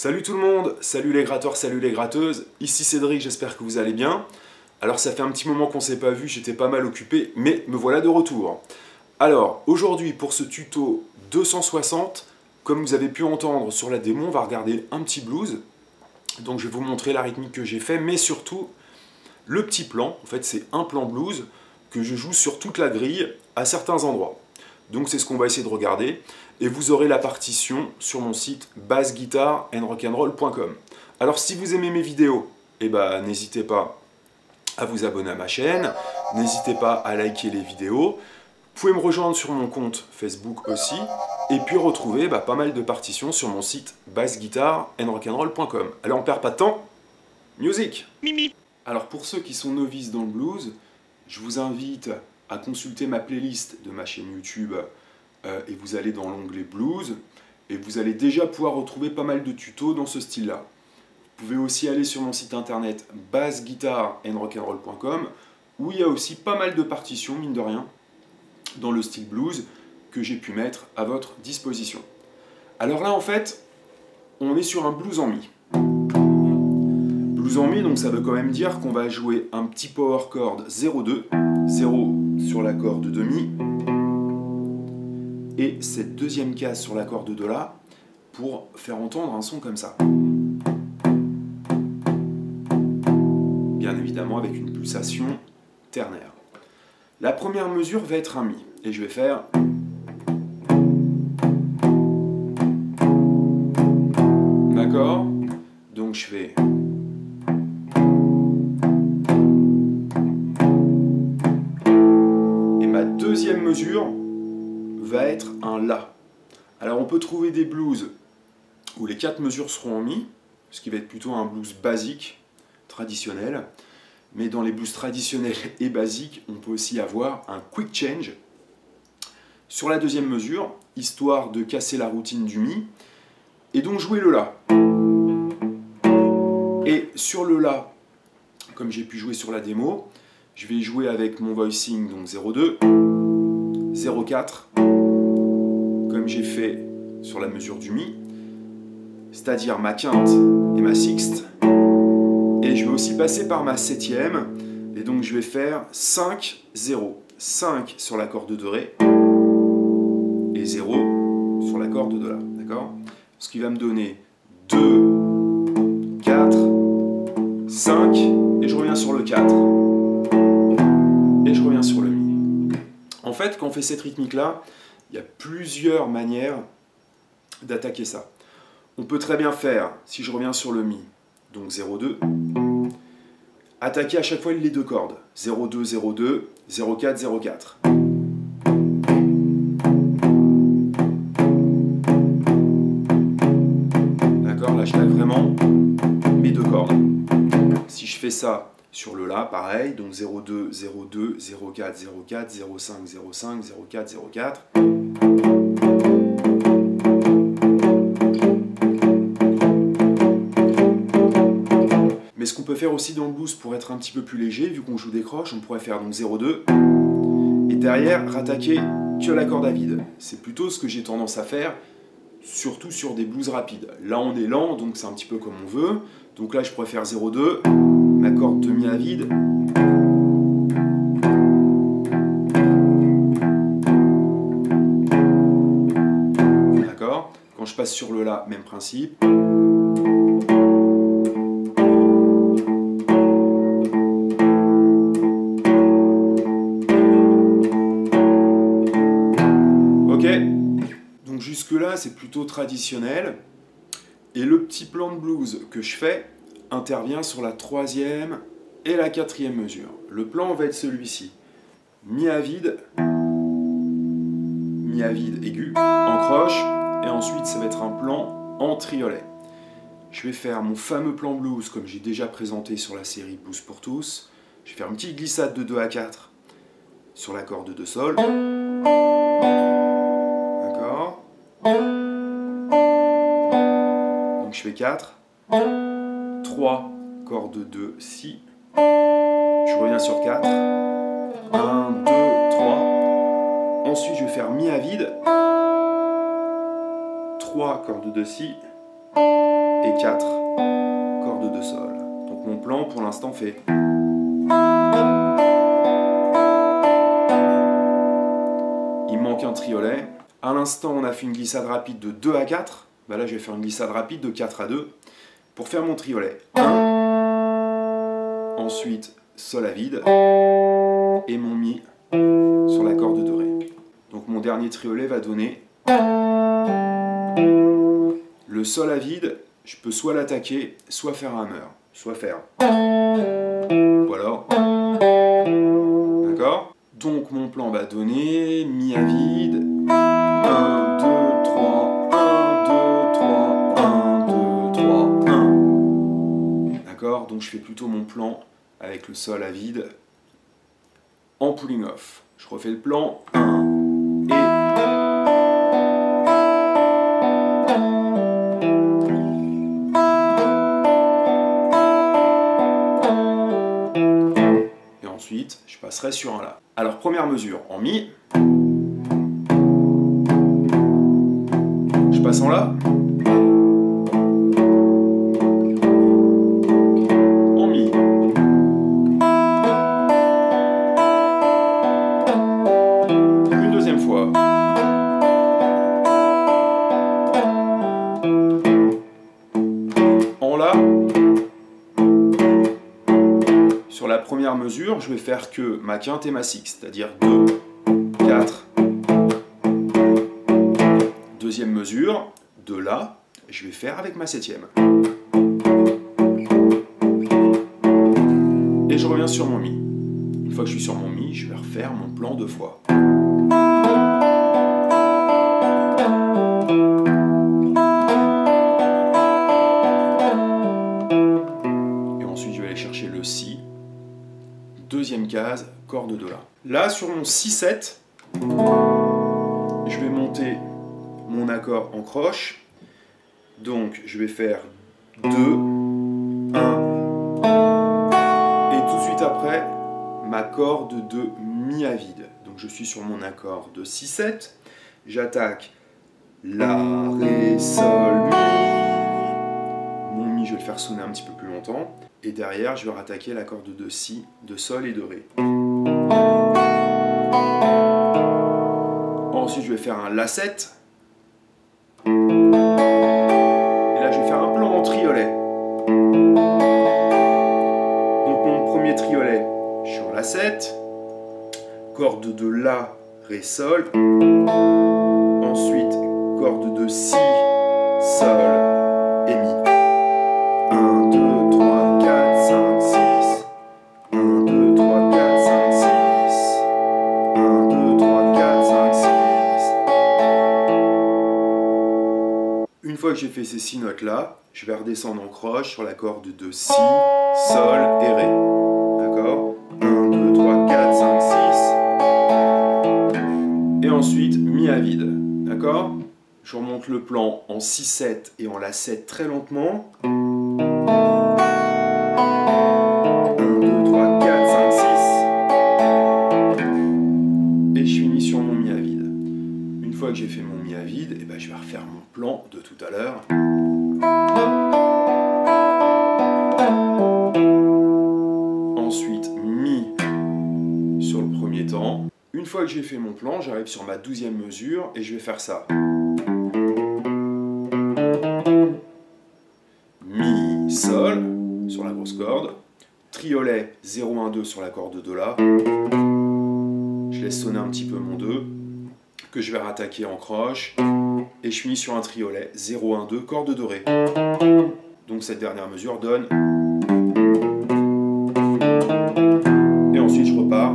Salut tout le monde, salut les gratteurs, salut les gratteuses, ici Cédric, j'espère que vous allez bien. Alors ça fait un petit moment qu'on s'est pas vu, j'étais pas mal occupé, mais me voilà de retour. Alors aujourd'hui pour ce tuto 260, comme vous avez pu entendre sur la démo, on va regarder un petit blues. Donc je vais vous montrer la rythmique que j'ai fait, mais surtout le petit plan. En fait c'est un plan blues que je joue sur toute la grille à certains endroits. Donc c'est ce qu'on va essayer de regarder. Et vous aurez la partition sur mon site bassguitarandrock'n'roll.com. Alors si vous aimez mes vidéos, n'hésitez pas à vous abonner à ma chaîne, n'hésitez pas à liker les vidéos. Vous pouvez me rejoindre sur mon compte Facebook aussi, et puis retrouver pas mal de partitions sur mon site bassguitarandrock'n'roll.com. Allez, on perd pas de temps, music. Alors pour ceux qui sont novices dans le blues, je vous invite à consulter ma playlist de ma chaîne YouTube et vous allez dans l'onglet blues et vous allez déjà pouvoir retrouver pas mal de tutos dans ce style-là. Vous pouvez aussi aller sur mon site internet bassguitarandrock'n'roll.com où il y a aussi pas mal de partitions, mine de rien, dans le style blues que j'ai pu mettre à votre disposition. Alors là, en fait, on est sur un blues en mi. Blues en mi, donc ça veut quand même dire qu'on va jouer un petit power chord 0-2, 0 sur la corde de mi, et cette deuxième case sur la corde de la pour faire entendre un son comme ça. Bien évidemment avec une pulsation ternaire. La première mesure va être un mi, et je vais faire... D'accord? Donc je fais... Et ma deuxième mesure va être un La. Alors on peut trouver des blues où les 4 mesures seront en Mi, ce qui va être plutôt un blues basique, traditionnel. Mais dans les blues traditionnels et basiques, on peut aussi avoir un quick change sur la deuxième mesure, histoire de casser la routine du Mi, et donc jouer le La. Et sur le La, comme j'ai pu jouer sur la démo, je vais jouer avec mon voicing, donc 0,2, 0,4, comme j'ai fait sur la mesure du Mi, c'est-à-dire ma quinte et ma sixte. Et je vais aussi passer par ma septième, et donc je vais faire 5, 0. 5 sur la corde de Ré, et 0 sur la corde de La, d'accord? Ce qui va me donner 2, 4, 5, et je reviens sur le 4, et je reviens sur le Mi. En fait, quand on fait cette rythmique-là, il y a plusieurs manières d'attaquer ça. On peut très bien faire, si je reviens sur le Mi, donc 0,2, attaquer à chaque fois les deux cordes, 0,2, 0,2, 0,4, 0,4. D'accord, là je tape vraiment mes deux cordes. Si je fais ça sur le La, pareil, donc 0,2, 0,2, 0,4, 0,4, 0,5, 0,5, 0,4, 0,4. Mais ce qu'on peut faire aussi dans le blues pour être un petit peu plus léger, vu qu'on joue des croches, on pourrait faire donc 0,2 et derrière rattaquer que la corde à vide. C'est plutôt ce que j'ai tendance à faire, surtout sur des blues rapides. Là on est lent, donc c'est un petit peu comme on veut. Donc là je pourrais faire 0,2, ma corde de mi à vide. D'accord? Quand je passe sur le La, même principe. Donc jusque là c'est plutôt traditionnel, et le petit plan de blues que je fais intervient sur la troisième et la quatrième mesure. Le plan va être celui-ci: mi à vide aigu en croche, et ensuite ça va être un plan en triolet. Je vais faire mon fameux plan blues comme j'ai déjà présenté sur la série Blues pour tous. Je vais faire une petite glissade de 2 à 4 sur la corde de Sol. Donc je fais 4, 3, corde 2, Si, je reviens sur 4, 1, 2, 3, ensuite je vais faire Mi à vide, 3, corde de Si, et 4 cordes de sol. Donc mon plan pour l'instant fait... Il manque un triolet. À l'instant, on a fait une glissade rapide de 2 à 4. Bah là, je vais faire une glissade rapide de 4 à 2 pour faire mon triolet. 1, ensuite sol à vide et mon mi sur la corde de ré. Donc mon dernier triolet va donner le sol à vide. Je peux soit l'attaquer, soit faire un hammer, soit faire ou alors. D'accord? Donc mon plan va donner mi à vide, 1, 2, 3, 1, 2, 3, 1, 2, 3, 1. D'accord? Donc je fais plutôt mon plan avec le sol à vide en pulling off. Je refais le plan, 1 et ensuite je passerai sur un La. Alors première mesure, en Mi, je passe en La, en Mi, une deuxième fois, en La. Sur la première mesure, je vais faire que ma quinte et ma sixte, c'est-à-dire 2, 4. Deuxième mesure, de La, je vais faire avec ma septième. Et je reviens sur mon Mi. Une fois que je suis sur mon Mi, je vais refaire mon plan 2 fois. Et ensuite, je vais aller chercher le Si. Deuxième case, corde de La. Là, sur mon 6-7, je vais monter mon accord en croche. Donc, je vais faire 2, 1, et tout de suite après, ma corde de Mi à vide. Donc, je suis sur mon accord de 6-7. J'attaque La, Ré, Sol, Mi. Mon Mi, je vais le faire sonner un petit peu plus longtemps. Et derrière, je vais rattaquer la corde de Si, de Sol et de Ré. Ensuite, je vais faire un La7. Et là, je vais faire un plan en triolet. Donc, mon premier triolet sur La7. Corde de La, Ré, Sol. Ensuite, corde de Si, Sol et Mi. 1, 2, 3, 4, 5, 6. 1, 2, 3, 4, 5, 6. 1, 2, 3, 4, 5, 6. Une fois que j'ai fait ces 6 notes-là, je vais redescendre en croche sur la corde de Si, Sol et Ré. D'accord? 1, 2, 3, 4, 5, 6. Et ensuite, Mi à vide. D'accord? Je remonte le plan en 6-7 et en La7 très lentement. 1, 2, 3, 4, 5, 6. Et je finis sur mon Mi à vide. Une fois que j'ai fait mon Mi à vide, et ben je vais refaire mon plan de tout à l'heure. Ensuite, Mi sur le premier temps. Une fois que j'ai fait mon plan, j'arrive sur ma 12e mesure et je vais faire ça. Mi, Sol, sur la grosse corde. Triolet 0, 1, 2 sur la corde de La. Je laisse sonner un petit peu mon 2, que je vais rattaquer en croche. Et je finis sur un triolet 0, 1, 2, corde de Ré. Donc cette dernière mesure donne... Et ensuite je repars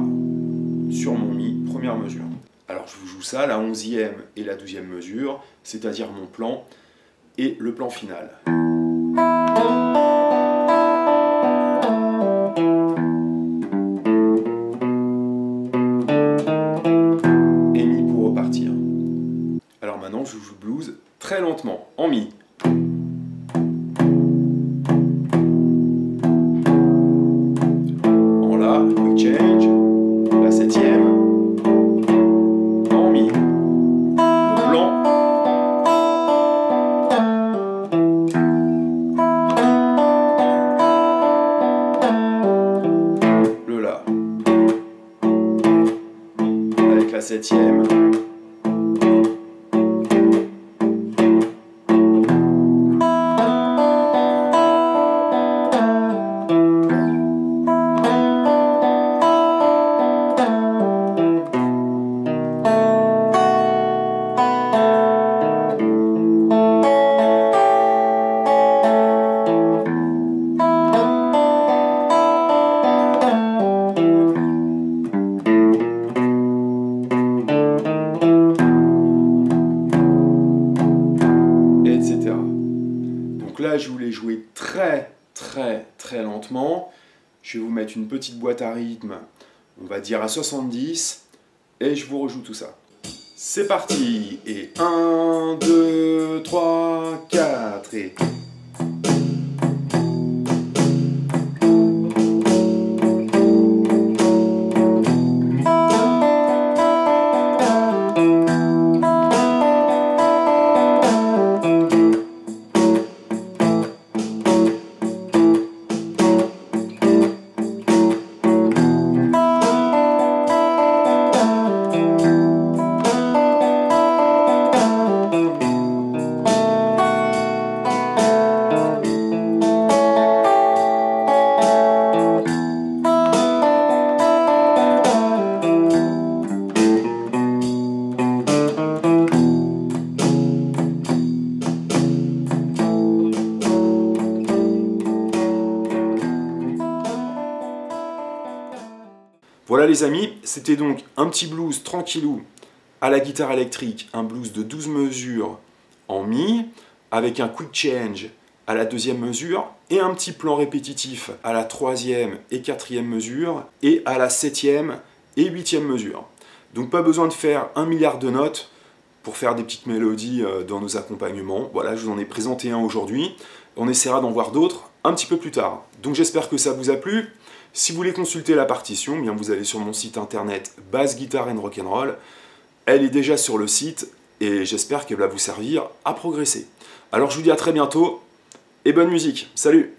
sur mon Mi, première mesure. Alors je vous joue ça, la 11e et la 12e mesure, c'est-à-dire mon plan et le plan final. Et Mi pour repartir. Alors maintenant je joue le blues très lentement, en Mi. En La, quick change, la 7e. En Mi. Le plan. septième. Donc là, je voulais jouer très lentement. Je vais vous mettre une petite boîte à rythme, on va dire à 70, et je vous rejoue tout ça. C'est parti, et 1, 2, 3, 4, et... Voilà les amis, c'était donc un petit blues tranquillou à la guitare électrique, un blues de 12 mesures en mi, avec un quick change à la deuxième mesure, et un petit plan répétitif à la troisième et quatrième mesure, et à la septième et huitième mesure. Donc pas besoin de faire 1 milliard de notes pour faire des petites mélodies dans nos accompagnements. Voilà, je vous en ai présenté un aujourd'hui. On essaiera d'en voir d'autres un petit peu plus tard. Donc j'espère que ça vous a plu. Si vous voulez consulter la partition, eh bien vous allez sur mon site internet Bass Guitar and Rock'n'Roll. Elle est déjà sur le site et j'espère qu'elle va vous servir à progresser. Alors je vous dis à très bientôt et bonne musique. Salut!